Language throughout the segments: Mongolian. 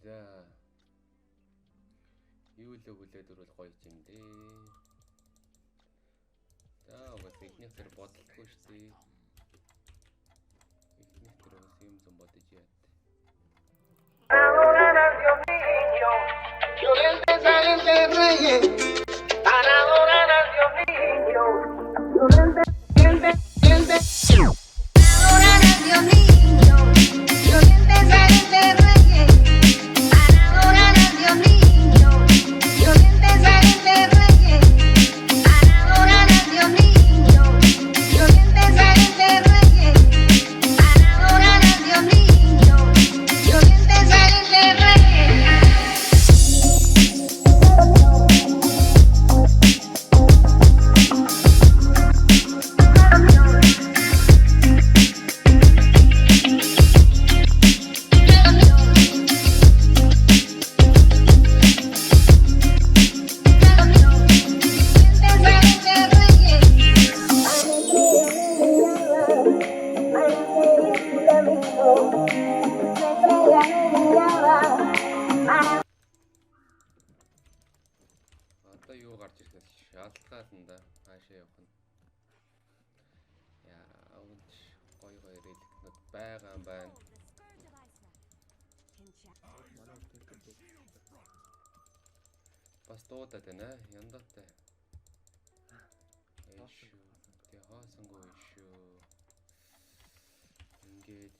За. Юу л хүлээд өрөөл гоё юм дээ. За угаас ихнийх тэр бодлохгүй шүү дээ. Ихнийх тэр угаас юм зам бодож яат. Одоо юу гарч ирэхээс шалтгаална да хаашаа явах нь. Яавч гоё реликнүүд байгаа юм байна. Бас дуудаад байна яндаатай. Эшүү тий хаасангүй эшүү. Ингээд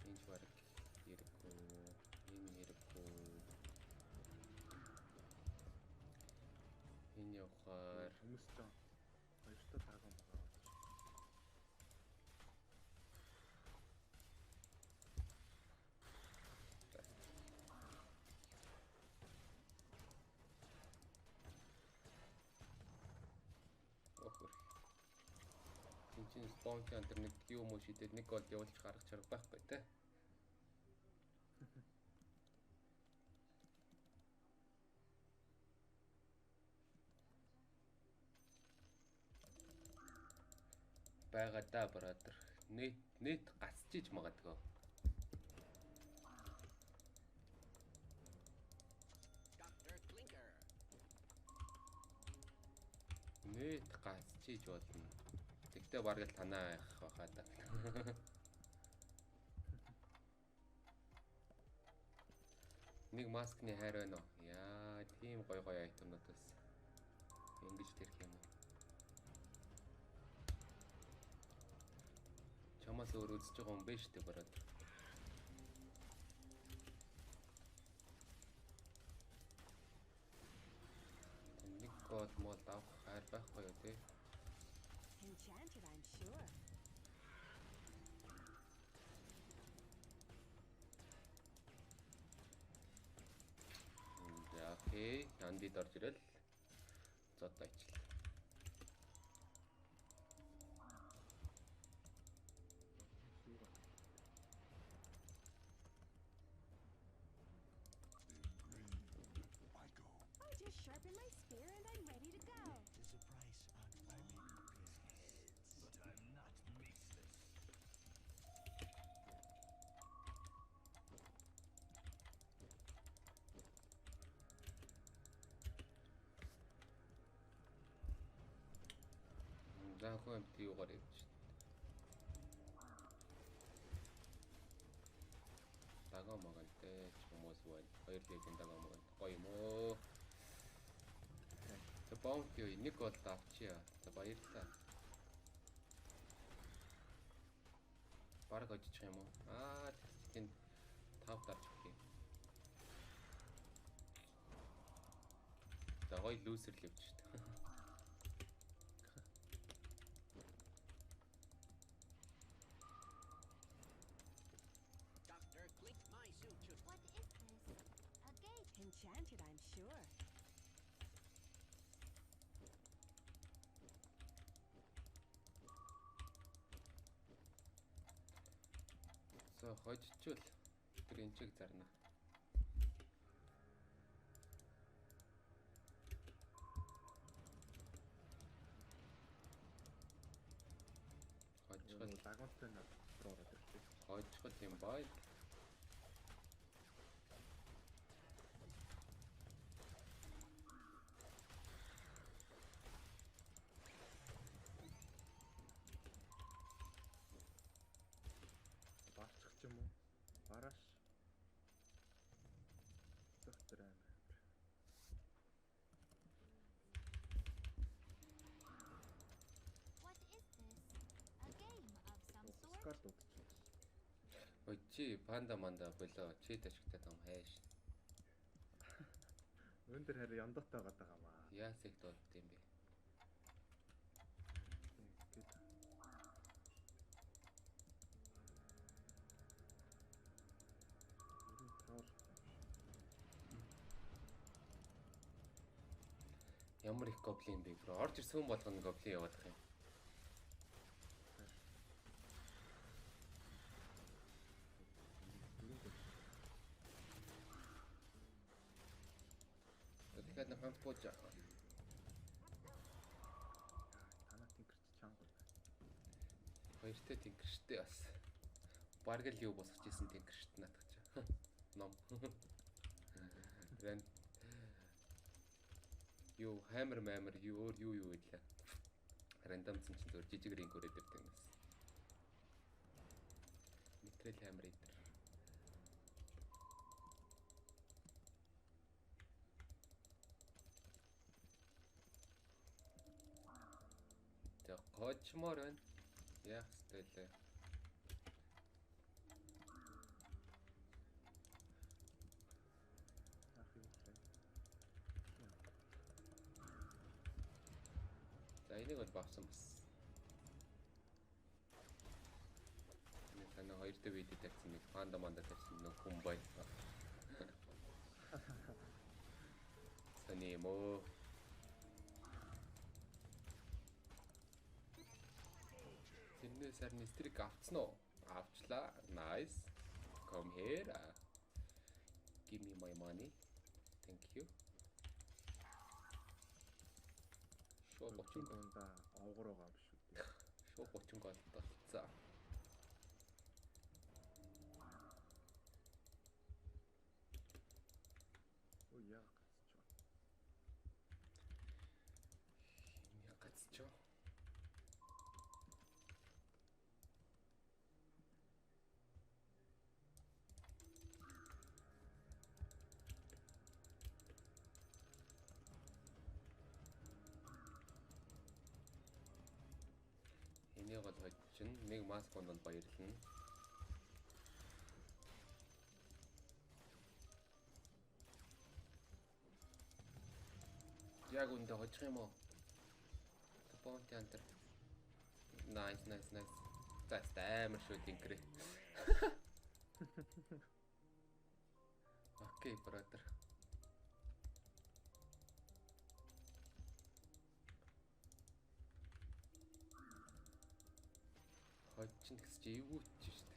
энд баг хэрэггүй энэ хэрэггүй энэ явахаар хүмүүстэй хоёртой таагаа байгаа. Чиний спонкер энэ нэг юм уу шидэд нэг гол явуулж гаргах чарга байхгүй те. Бага да братер. Нэт гасчиж магадгүй. Нэт гасчиж болно. Тэгтээ бараг л танаа явах байхаа да. Нэг маскны хайр байна уу? Яа, тийм гоё айтемнууд бас. Ингэж тэрх юм уу? Чамаас өөр үзэж байгаа юм биш үү брат? Нэг код мод авах хайр байхгүй юу те? Enchanted, I'm sure. За окей, андид орж ирэл. Зод айчлаа. I just sharpened my spear and I'm ready to go. За хүн амт юугаар явж шин. Дагаа магантай ч хүмүүс байна. Хоёр лелийн дагаа маган. Гоё юм уу? За баунти нэг гол авчия. За баярлалаа. Бараг очих юм уу? Тийм 5 дарж өгөх юм. За гоё лүүсэр л явж шин. Enchanted, I'm sure. За хожичвол тэр энчиг зарна. Хожчихвол Лагонтой над руу ороод ирчихсэн. хойчгол юм бай. Барчих ч юм уу? Барааш. Доктор амар. What is this? A game of some sort? Оскар дуудчихсан. Ой чи панда манда болоо. Чи ташигтаад юм хайш. Өндөр хараа яндуутай байгаа маа. Яас их дуудд юм бэ? Ингээд. Ерөн тоор. Ямар их гоблин бэ? Бро орж ирсэн хүн болгоно гоблин яваадах юм. Тэгэхээр нэг хамт бууж Танаа тэнкэрч чанга. хоёртой тэнгэрштэй бас. Бараг л юу босгож исэн тэнгэршт наадах чаа. Ном. Рэн юу хаймер маймер юу өөр юу байлаа. Рандомцэн чинь зур жижиг ринг өрөөд ирдэг юмс. Метрэл хаймер идэр. Тэг гочмоор байна. Яах ёстой лээ. Яах юм бэ? За энийг бол бавсан бас. Нэг танаа хоёртой видео тавьсан нэг панда манда тавьсан нэг хүн бай. Саний мо. Тэрнээс харин стрик авцсан уу? Авчлаа. Nice. Come here. Give me my money. Thank you. Шоо 30 гол. дундаа овгороо биш үү? Шоо 30 гол болцсон. Ой яа гацч. Ягацчоо. Энийг бол хоцчин нэг маск онд баярлна. Яг үндэ хоцох юм уу? Топонт янтер. Nice. That's амар шүү тинкрэ. Окей, brother. Хоцчин гэж чи эвгүүч шүү дээ.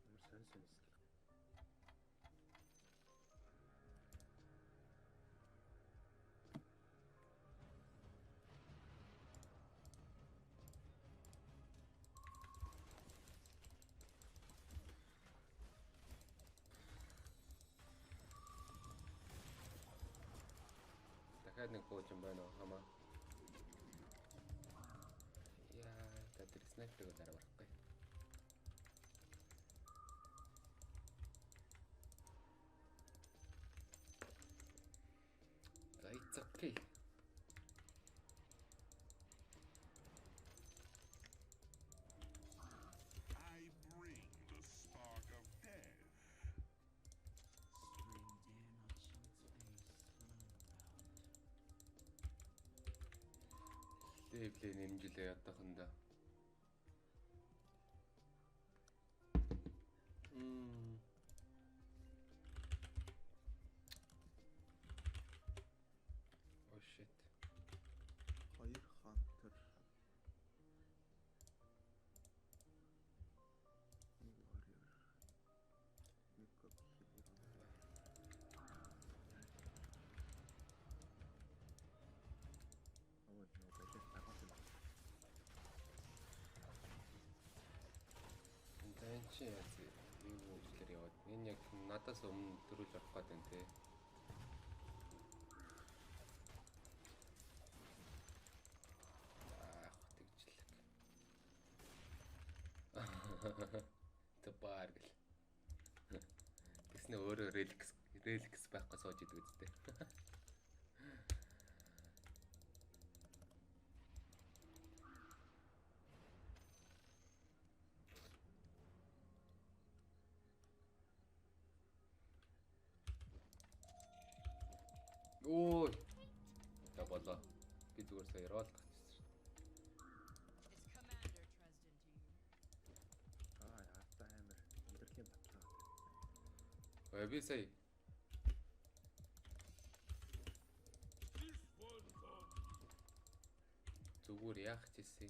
Ямар сонь эсэл. Дахиад нэг бууж юм байна уу хамаа. Яа, тэр снайперыг дараа барахгүй. За it's okay. I bring the spark of death. Левлээ нэмжлээ ятаханда. чи яаж юу ичлэр яваад. Энэ яг надаас өмнө дөрүүлж авах гээд байна те. Тэбар гэл. Тэснэ өөрөө реликс байхгүй сууж идэг үстэй. Ой. За болоо. Би зүгээр сая рол гачсан. Яатаа амир өндөрлийн батлаа. Ой би сая зүгээр яах чийсэн.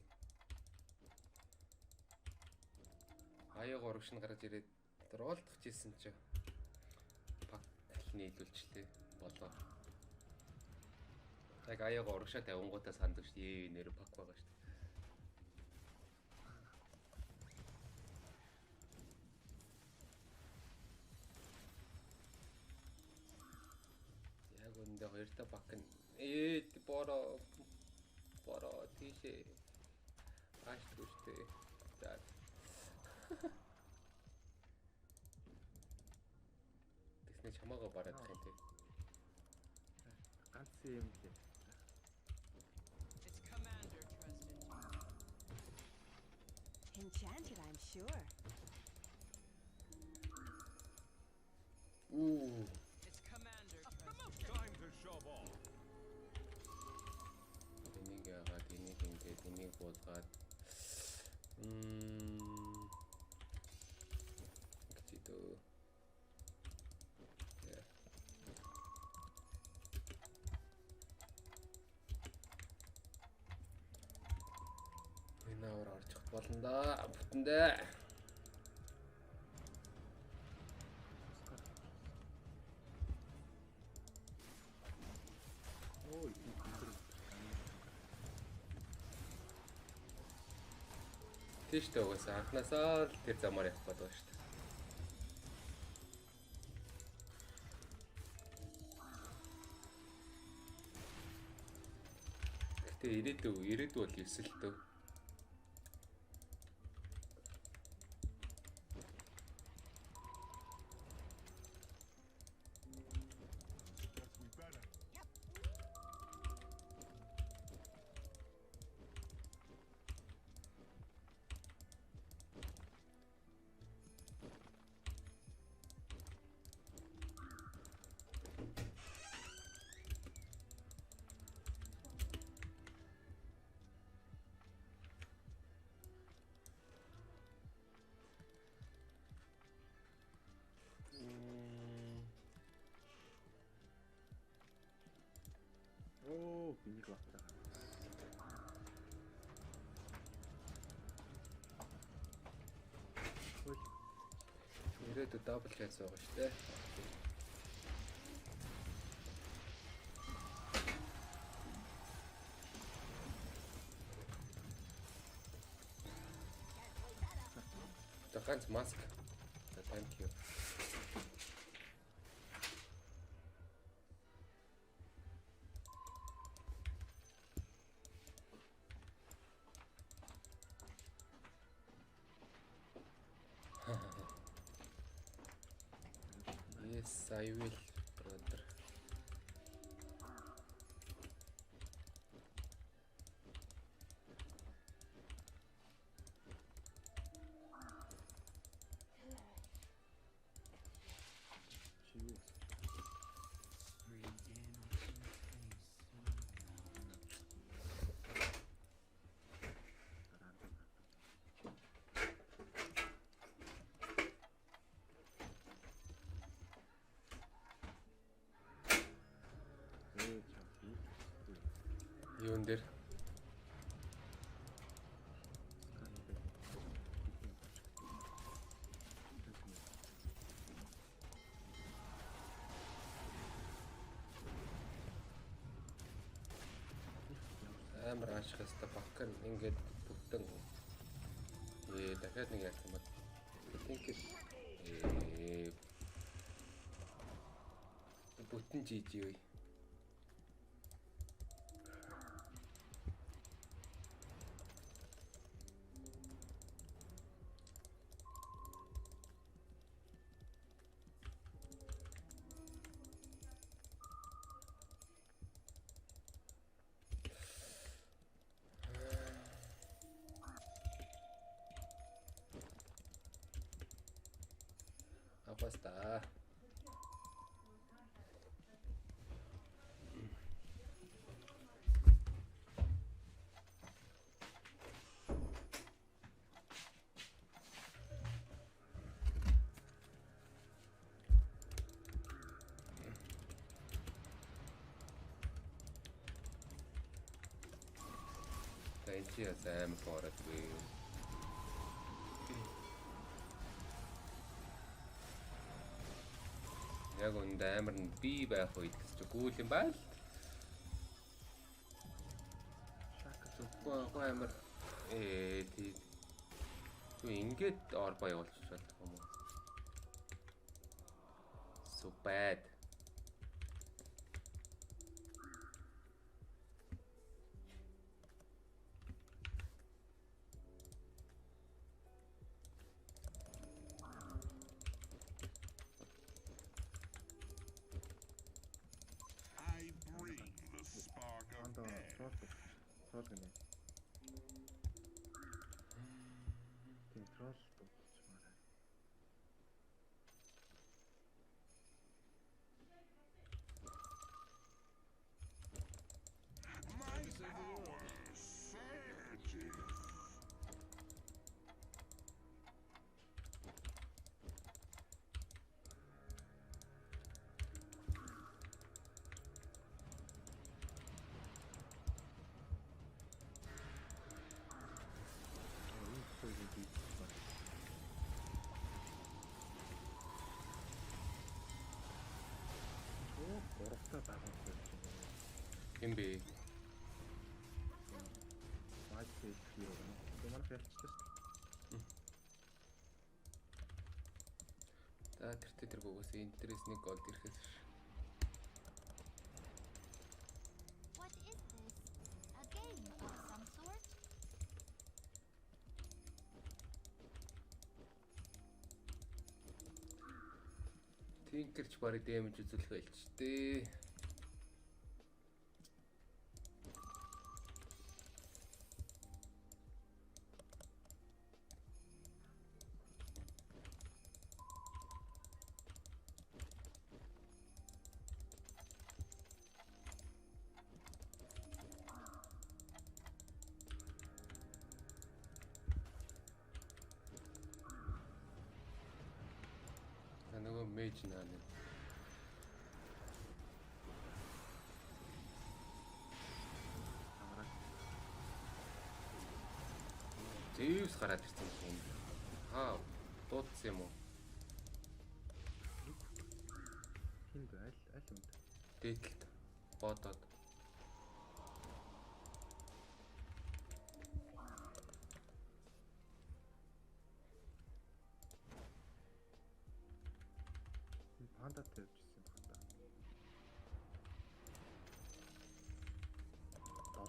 Аяг урагш нь гарч ирээд ролдох чийсэн чи. Пак нийлүүлчлээ болоо. Яг аяг урагшаа тавингуудаа санддаг шүү дээ. Нэр пак байгаа шүү дээ. Яг өндөө хоёр та пак нь боро тийшээ аашгүй шүү дээ. За. Тэсний чамаагаа бараад тань тий. Ганц юм лээ. Enchanted, I'm sure. Ooh. Time to shove off. Тэнийг яагаад энийг ингээд энийг буулгаад гэтээ энээр орчих болно да бүтэндээ. Ой, өндөр. Тийш дээ угаасаа анхнаасаа л тэр замаар явах гэдэг шүү дээ. Гэтэ ирээдүй бол 9 л дөө. Guess we better. Оо, бинийг батлаа. Ой, Ирээдүйд дабл чанс байгаа шүү дээ. Ганц маск. Thank you. Yes, I will, brother. чивээс. Юун дээр? Амар ашиг хэвээр бак нь ингээд бүтэн дахиад нэг яасан бат. Think GG ơi. Basta. Тэнчи сайн форотгүй. Яг үнд амар нь би байх үед гэж гүүл юм байна л. Шака Гоо амар тий. Юу ингээд ор баяуулчих болчих юм уу? So bad. I bring the spark of анда death. трол гэнэ. Тийм трол дуудчихмаар. My power surges. Энэ хоёрын бий байна. Оо, гуравтаа дагуулж байна. Юм бэ? Майк фейс юу гэнэ. Ямар хэлчихсэн. За тэр гугаас интерес нэг гол ирэхээс. What is this? A game of some sort? Тинкерч барыг дэмэж үзүүлэх байлч дээ. Нөгөө мэж наа. Амраа. Зэвс гараад ирсэн юм. Дуудсан юм уу? Хин бэ? Аль үнд? Дээдлэлт бодоод. Пандатай явжсэн байна.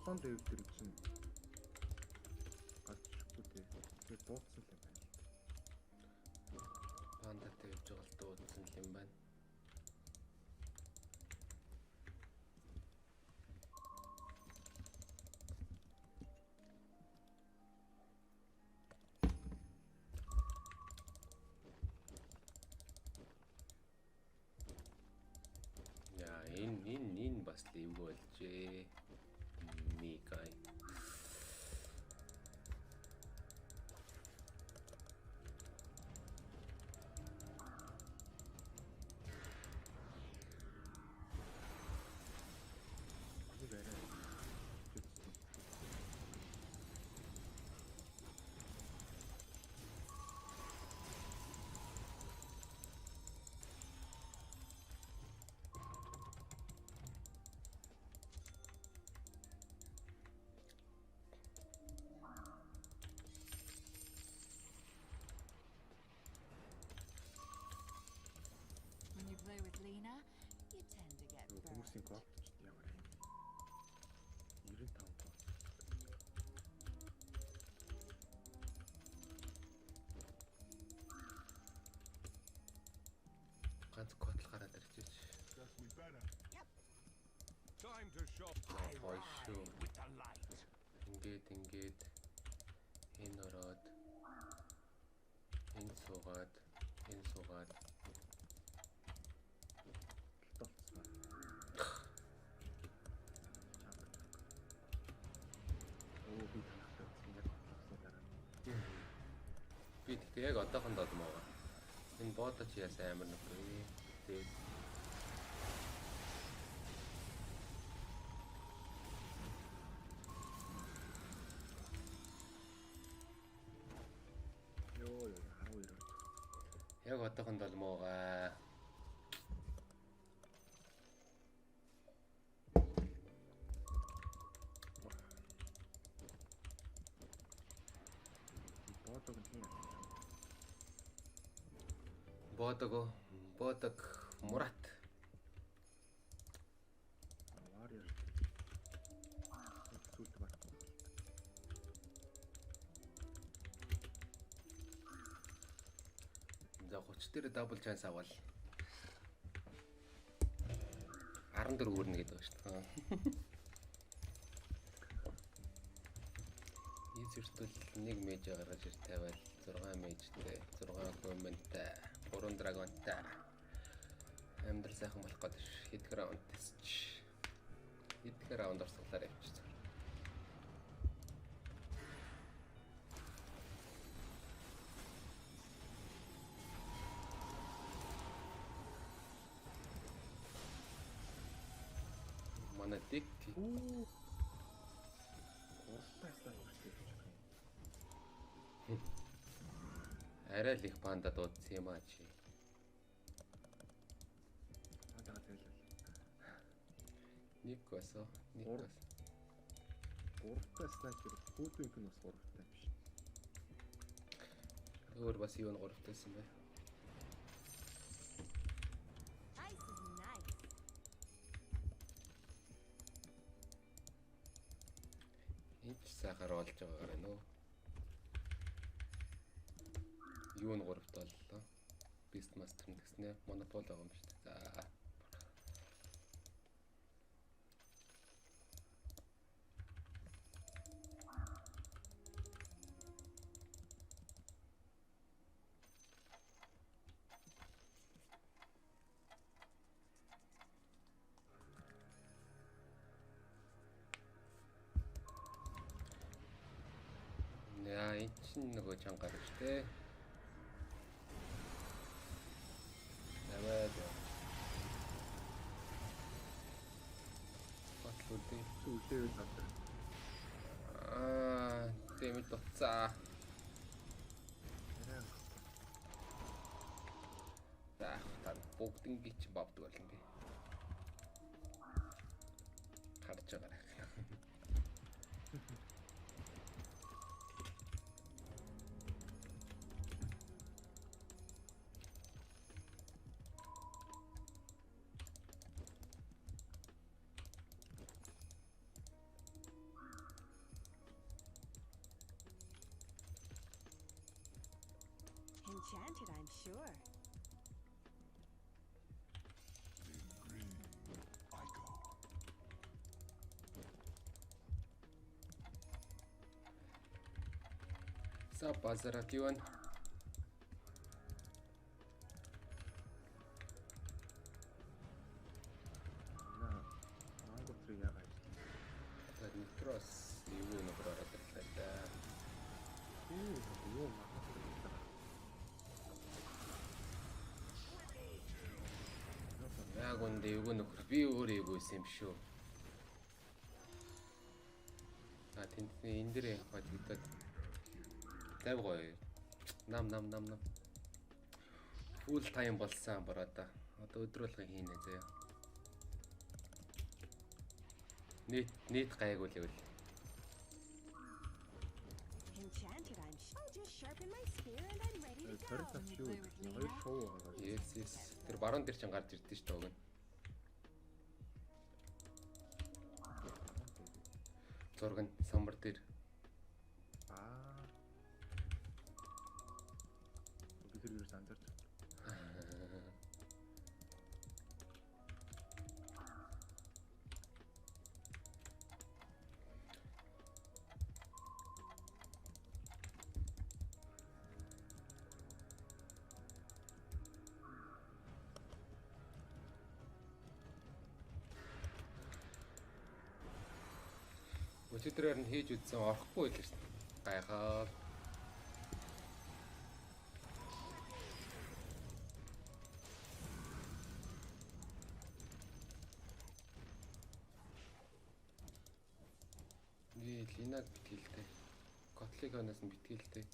7 дэв төр чинь гарч ирэхгүй дээ. Тэгээд дуудсан л юм байна. Пандатай явж байгаа л дуудсан юм байна. Энэ бас ливгүй болжээ. Микай. Нэг арай. When you play with Lena, you tend to get Хүмүүсийн гол ямар юм. 95 гол. Ганц код л гараад ирчихэж. Guess we better. Time to show. Гоё шүү. With the light. Ингээд энэ ороод энэ суугаад Толцсон. Оо би танахтай яг болчихсон дараа. би тэгтээ яг одоохондоо юм аа. Энэ бото чи ясаа амар нөхрөө. Тэгээд Ёо 12. яг одоохондоо юм аа. Бодог нь яа. Бодог Мурат. Warrior. Сүлд барахгүй. За 30 дээр дабл чанс авал 14 өрнө гэдэг ба шүү дээ. Ийзэртэл 1 мэж гаргаж ир тавиал 6 мэжтэй 6 комменттэй 3 драгонтай амьдрал сайхан болох гэдэг ш. Хэдгээр раунд тесч. Хэдгээр раунд орсголаар явчих. Манай дик Оо. Уртаасаа үргэлж явчих юм. арай л их панда дуудсан юм аа чи. Пандага зайлал. Никос. Уртаа снайпер хүүтүнх нь бас 3-тай биш. Өөр бас юу н 3-тайсэн бай. Ice is nice. Энд ч сайхаар олж байгаагаар байна уу? Юу н 3-т боллоо. Beast Master гэснээр монопол байгаа юм шүү дээ. За. Яа, энэ чинь нөгөө чангаар шүү дээ. Аваад. Батлуудын Сүлдээ надад. Тэмэл дуцаа. Заах тань бүгднийг ч бавд болно би. Харж байгаарай. Enchanted, I'm sure. I go. За базарат юу вэ? Манготрыг яагаад? За Никрос юу нөхөр ороод ирлээ да. Юу манготрыг. Яг үндэ юу нөхөр би өөрөө эвгүйсэн юм шүү. Тэнд энэ дээр хажигдаад 50 гоё. Нам. Full time болсон бороо. Одоо өдрөлгөн хийнэ зөө. Нийт гайгүй л үл. Enchanted, I'm sure. I'll just sharpen my spear and I'm ready to go. Тарих тач юу? Хоёр шоу байгаа. Yes. Тэр баруун дээр чинь гарч ирдэ шүү дээ. Зураг нь самбар дээр. Аа. Би тэр юу сандарч. Өчигдрээр нь хийж үзсэн орохгүй байлаа шүү дээ. Гайхаад. Линаг битгэлтэй. Котликоноос нь битгэлтэй.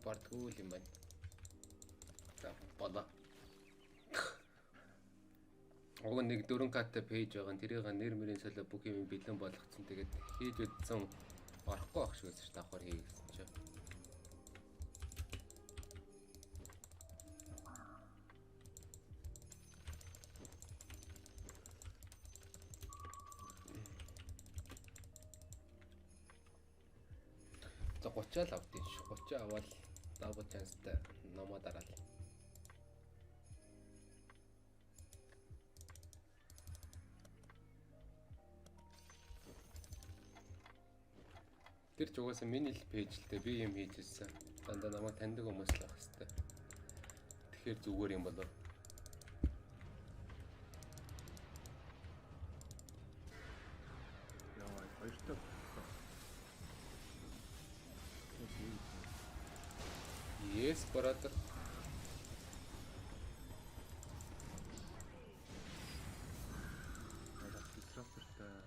Бардгуул юм байна. За бала. Уг нэг 4К пэйж байгаа нь тэрийг нэр мөрийн солио бүх юм бэлэн болгоцсон. Тэгээд хийж үзсэн орохгүй ах шиг байсан ш давхар хий гэсэн чинь. За 30-аа л авдیں۔ 30 аваад дабл чанстай номоо дараал. Тэр ч угаасаа миний л пэйж л дээ би юм хийж ирсэн. Дандаа намайг таньдаг хүмүүс л байх хэвээр. Тэгэхээр зүгээр юм болоо. Яа, хоёртой. Yes, brother. Надад disruptor-тай.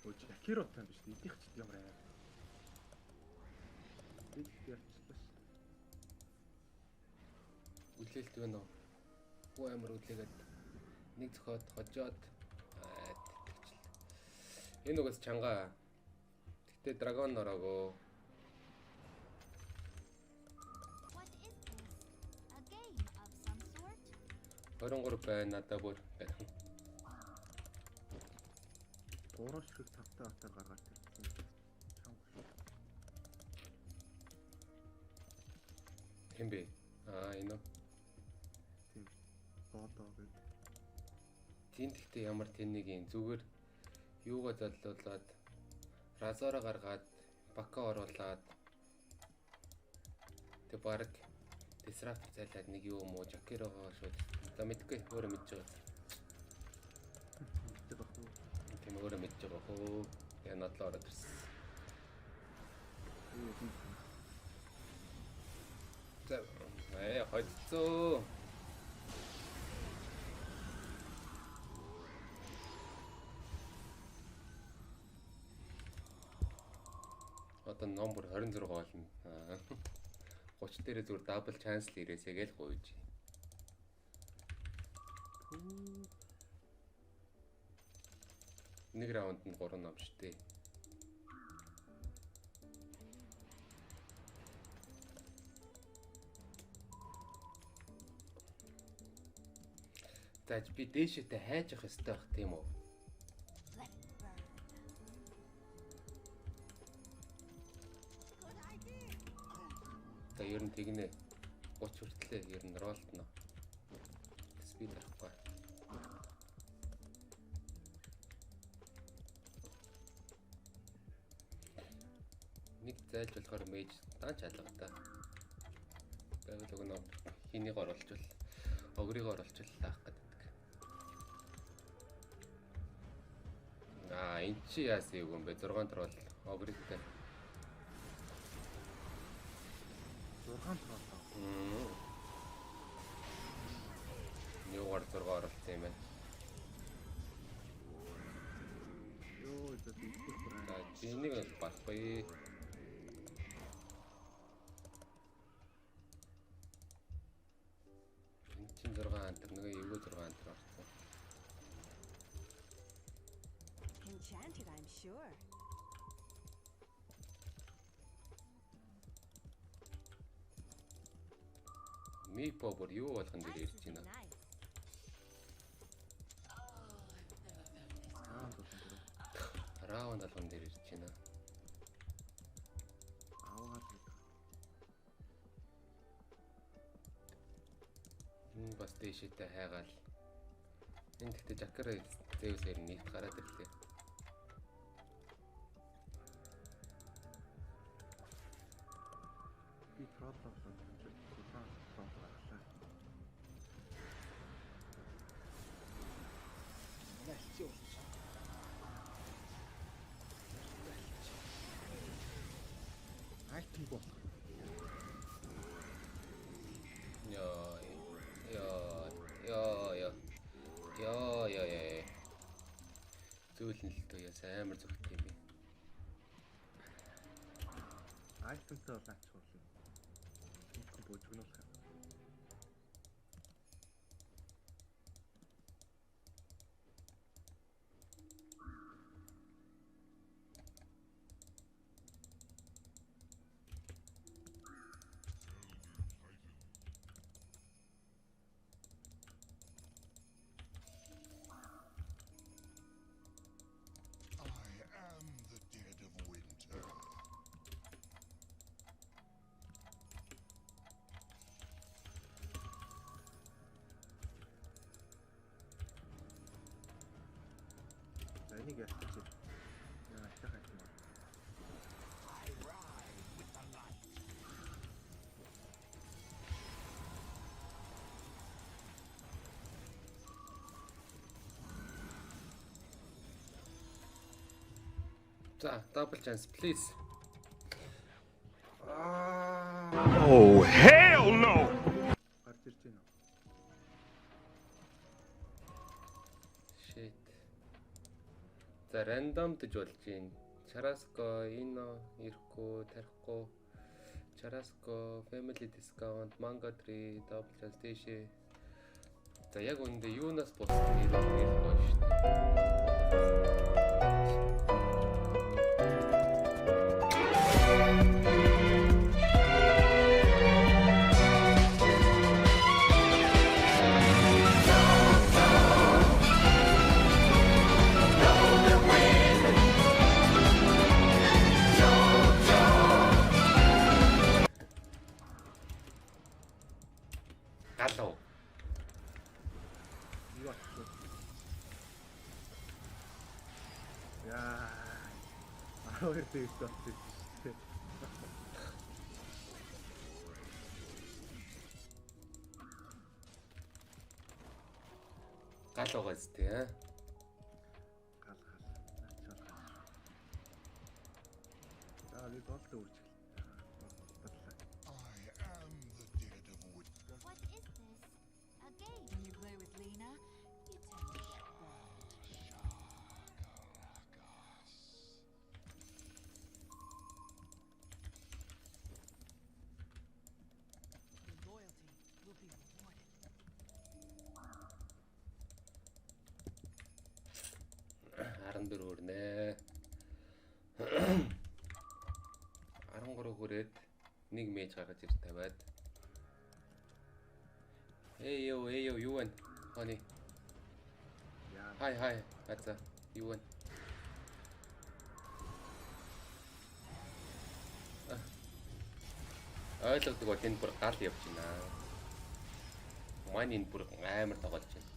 Өөч Акиротой юм биш үү? Эднийх ч ямар аа. Бид ярьчихсан. Үлээлт байна уу? Хүү амар үлээгээд нэг зөхөд хожоод тэтгэжл. Энэ угаас чанга. Гэтэ драгон нороогүй. What is this? A game of some sort? 23 байна надаа бүр байна. Гурван шиг цавтаа атаар гаргаад ирсэн. Хэм бэ? Энэ. Тийм. Боодоо гэдэг. Тийм гэхдээ ямар тэнийгийн зүгээр юугаа заллуулад разора гаргаад бака оруулаад тэг баг disrupt зайлаад нэг юу муу жакерогоо шууд за мэдгүй өөрөө мэдж байгаа. Мэддэг баг уу? Тийм өөрөө мэдж байгаа хөө. Тэгээ надлаа ороод ирсэн. За хоцсоо. Одоо номер 26 болно. 30 дээрээ зүгээр дабл чанс л ирээсэй гээл гуйж. Нэг раунд нь 3 ном штэ. Тааж би дээшээтэй хайж явах ёстой байх тийм үү? Let it burn. За ер нь тэгнэ 30 хүртлээ ер нь ролтно. Спид авахгүй. Нэг зайлж болохоор мэж даанч алга та. Байвал уг нь хинийг оруулчвал огрыг оруулчвал таах гэдэг. Энд чи яасан юм бэ? 6 трол огригтэй. 6 трол. Юугаар 6 оруулсан юм байна? Йоо, за тийх бүрэн. За энийг л болохгүй. Энд чинь 6 антер нөгөө эвгүй 6 антер орсон. Enchanted, I'm sure. Мипо бүр юу болгон дээр ирж Ice would be байна. nice. Аа, Зургаан толгон дээр ирж байна. Аваад л. Бас дэшээтэй хайгаал. Энд гэхдээ Жакера Зевсээр нийт гараад ирлээ. Би троллоос кулаан гаргалаа. Начал. Айтем бот. Яа. Зөөлөн л тоо яс амар зүгт юм би. Айтемтэй бол наач болно. Тинхэн бөжгнүүлэх. I am the dead of winter. За энийг яах вэ? Яа, их айтем. I ride with the light. За, double chance please. Oh, hell no! Гарч ирж байна. Shit. За, рандомдж болж байна. Charasco, Ino, ирэхгүй, тарихгүй. Charasco, family discount, manga tree, double chance дэшээ. За, яг үүндээ юунаас босч ирэхгүй шүү дээ. Галуу. Юу ах вэ? Яа. 12 дэвс болчих. Галуугаас тий, аа. Гал. За би болтой үрж. I am the dead of winter. What is this? A game? When you play with Lena, you tend to get bored. Your loyalty will be rewarded. 14 өрнэ. 13 хүрээд нэг мэж гаргаж ир тавиад. Эйё юу вэ? Хони. Яа. Хай. Хацаа. Юу вэ? Ойлгодог бол энэ бүр гал явж байна. Мань энэ бүр амар тоглож байна.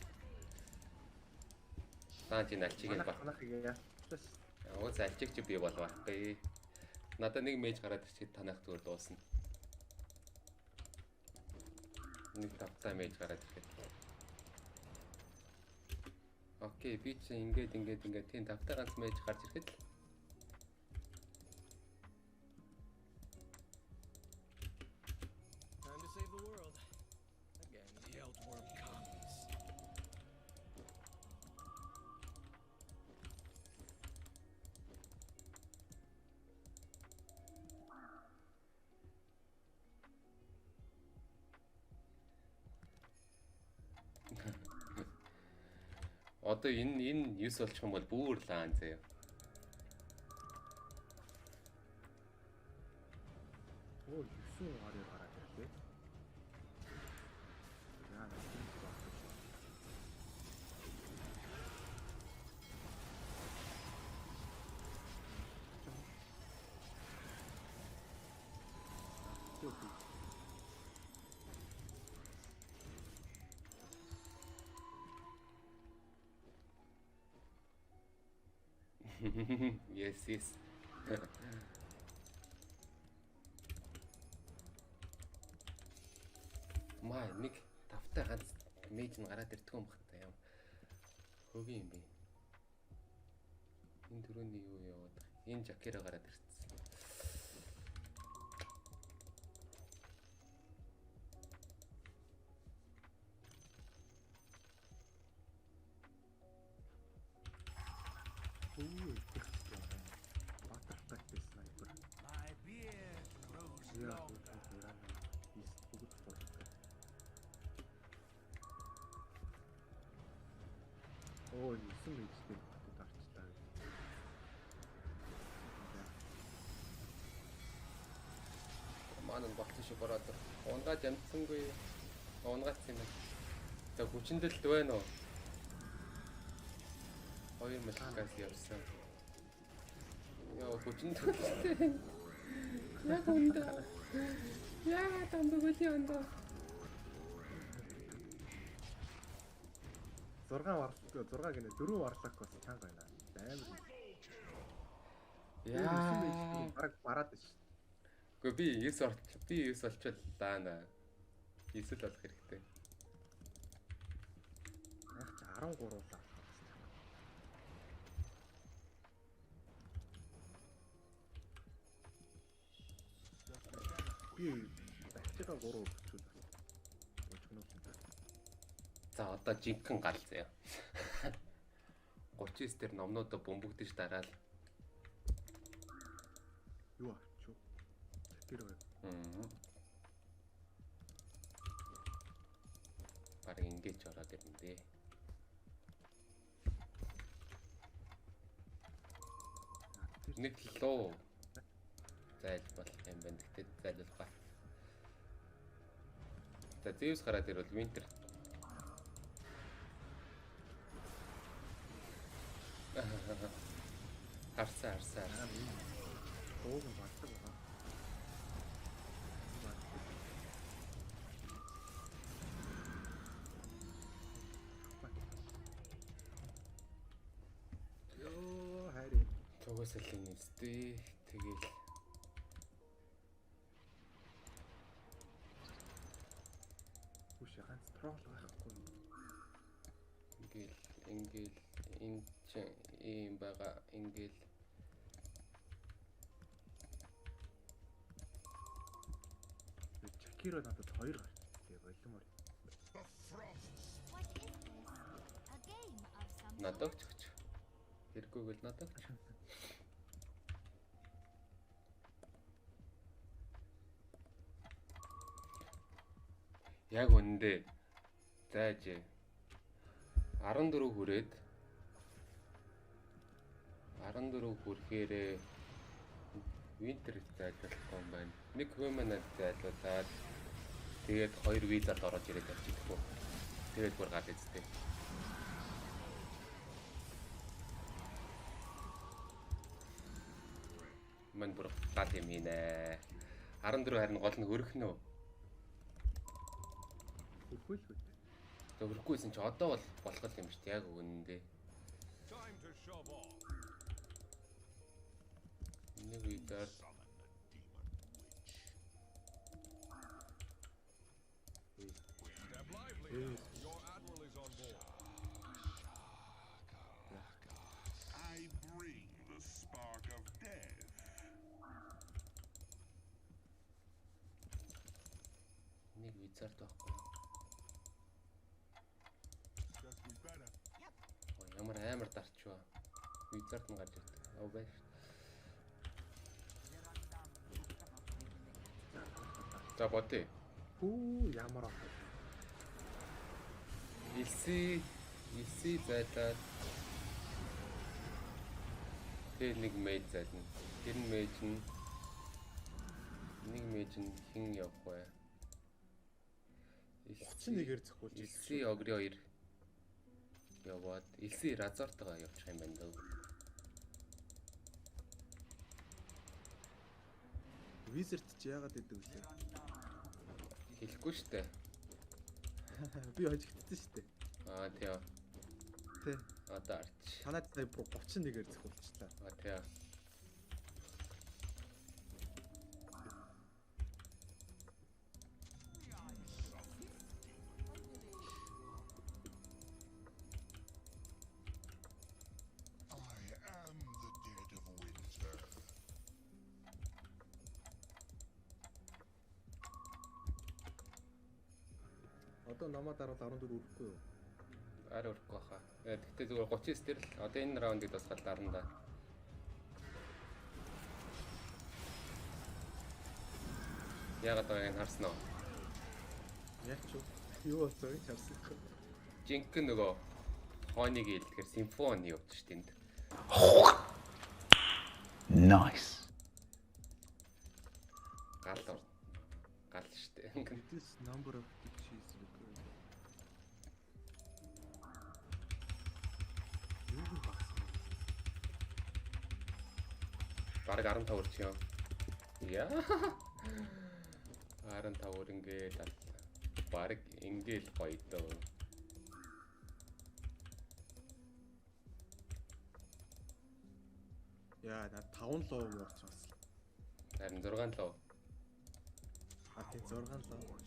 Таа чи альчиг нь баг. Манайхыг яа. Ууз альчиг чи би бол байхгүй. Надад нэг мэж гараад ирчихэд танах зүгээр дуусна. Нэг тавцаа мэж гараад ирэхэд. Окей, би чи ингээд тийм тавтаа ганц мэж гарч ирэхэд л. Time to save the world. Again, the Eldworm comes. Одоо энэ 9 болчих юм бол бүр лаан заяа. Оо 9 гараар гараад ирлээ. Яа нэг юм байна. Yes, yes. Маа нэг тавтай ганц мэж нь гараад ирдэг юм бахтай юм. Хөгийн юм бэ. Энэ түрүүний юу яваад байгаа. Энэ жакера гараад ирсэн. Өө их батартай снайпер. My beard grows Яа longer. бүгд болтой. Оо 9 мэйжтэй хотод арчлаа. Маань болцсон шиг бороод унгаад ямцсангүй. Унгаацсан юм. За хүчнэлд байна уу? 2 мэлхгаас явсан. Яа хүчнэлтэй. Яг ундаа. Яа тамбаггүй ундаа. 6 гинэ 4 варлак бас чанга байна. Амар. Яа. Бараг бараад ш. Гэхдээ би 9 болчихлаа наа. 9 л болох хэрэгтэй. Яг ч 13 лаа. Би бачгаа 3 өчүүл. Өчгнөөс. За одоо жинхэнэ гал заяа. 39 дээр номнуудаа бөмбөгдөж дараал. Юу авчуу? Тэр бай. Бараг ингэж ороод ирнэ дээ. Нэг лөө зайлбал юм байна. Тэгтээ зайлуулгаа. За Zeus гараад ирвэл Winter. Харсаа. Ууг нь батдаг байна. Йоо хайр. Тугасэл нэстэй. Тэгээл Үш ганц трол байхгүй. ингээл энэ чинь ийм байгаа ингээл Чакиро надад 2 гарчтэй болимор. The frosts. What is this? A game of some надад sort? ч өгч. Хэрэггүйгэл надад ч. Яг үндэ. Зааж 14 хүрээд 14 хүрэхээрээ Winter зайлуулах юм байна. Нэг Human-ад зайлуулаад тэгээд 2 визад ороод ирээд авчихгүй. Тэгээд бүр гал эзтэй. Мань бүр гал юм хийнэ. 14 харин гол нь хөрөх нөө. Хөрхөөл. Хөрөхгүйсэн чи одоо бол болох юм шүү дээ яг үнэндээ. Time to shove off. Нэг үедээ Summon the demon witch. Step lively. Your admiral is on board. I bring the spark of death. нэг визард байхгүй. Guess we better. Ямар амар дарчваа. Визард нь гарч ирдэг. Оо байж. За бодъё. Хүү ямар аа. Илси зайлаад тэр нэг мэж зайлна. Тэр мэж нь нэг мэж нь хэн явах вэ? 31-ээр зөхүүлж Илси огри 2 яваад Илси разортойгоо явчих юм байна дөө. Wizard ч яагаад идэв вэ? Хэлэхгүй штэ. Би хожигдсон шүү дээ. Аа тийм. Тэ. Одоо арч. Танад сая 31-ээр зөвхөлчлээ. Тэгээ. I am the dead of winter. Одоо намаа даруул 14 өрөхгүй юу? Арай өрөхгүй баха. Тэгтээ зүгээр 39 дээр л одоо энэ раундыг тусгаад дарна да. Яагаад байгааг нь харсан уу? Яг ч юу болсон гэж харсангүй. Жинхэнэ нөгөө хойныг илтгэр симфони явуулж ш тэнд. Nice. Гал штэ. This number of cheese required. Юу багсан? Бараг 15 өрч юм. Яа. 15 ингээд бараг ингээл гоё дөө. Яа, на 5 лоо мууч бас. Харин 6 лөө. А тий 6 лоо.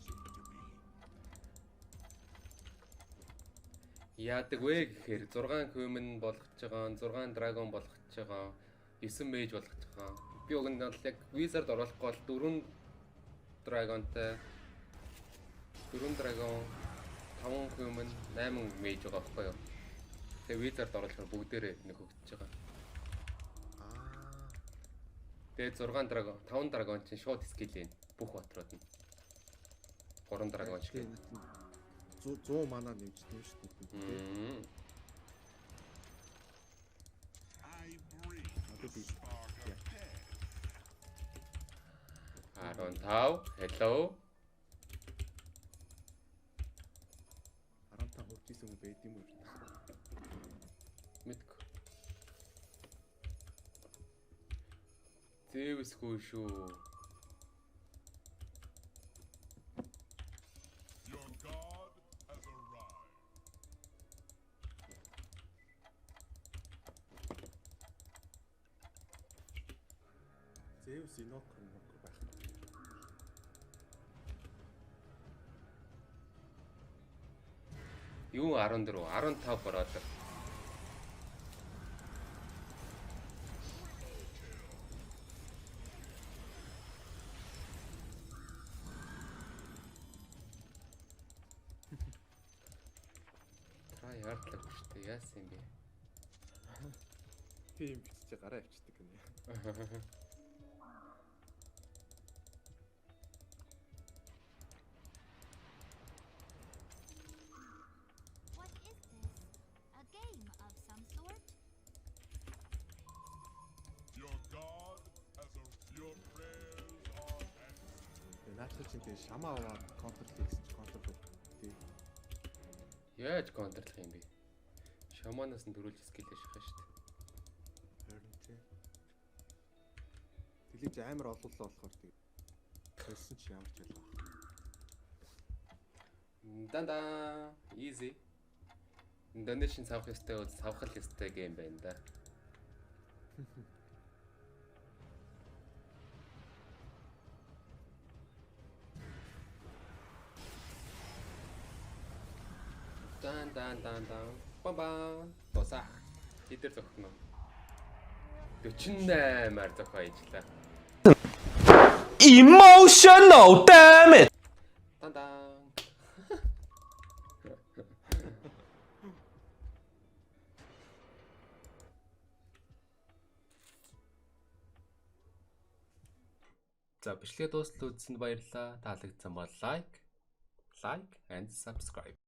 Яадаг вэ гэхээр 6 human болгож байгаа, 6 dragon болгож байгаа, 9 mage болгож байгаа. Би уг нь бол яг wizard оруулахгүй бол 4 dragonтай 4 dragon 5 human 8 mage байгаа байхгүй юу? Тэгээ wizard оруулахаар бүгдээрээ нэг хөгжиж байгаа. Тэгээ 6 dragon 5 dragon чинь шууд skill юм. Бүх батрууд нь. 3 dragon шиг. 100 мана нэмжтэй шүү дээ. I bring the spark of death. 15 hello 15 хөгжижсэн хүн байд юм уу? мэдгүй. Зэвсгүй шүү. Your god has arrived. Zeus инок байх. Юу 14 15 бороод. Тра яардлаг шүү дээ. Яасан юм бэ? Тийм бичиж гараа авчдаг гинэ. What is this? A game of some sort? Your god has your prayers are answered. Наачаа чинь тэгээ шамаа аваад контр хийсэн чи контр тий. Яаж контрлах юм бэ? Шаманаас нь дөрүүлж скил ашиглах шүү дээ. Харин тий. Тэглэж амар олуулаа болохоор тий. Хэлсэн чи ямар ч ялгаа. Дандаа easy. Donation савах ёстой бол савхал ёстой гейм байна да. Дан. Баба. Тусаа. Хитэр зогтно. 48-аар зохио ижлээ. Emotional damage. Дан. За бичлэгээ дуустал үзсэнд баярлалаа. Таалагдсан бол like and subscribe.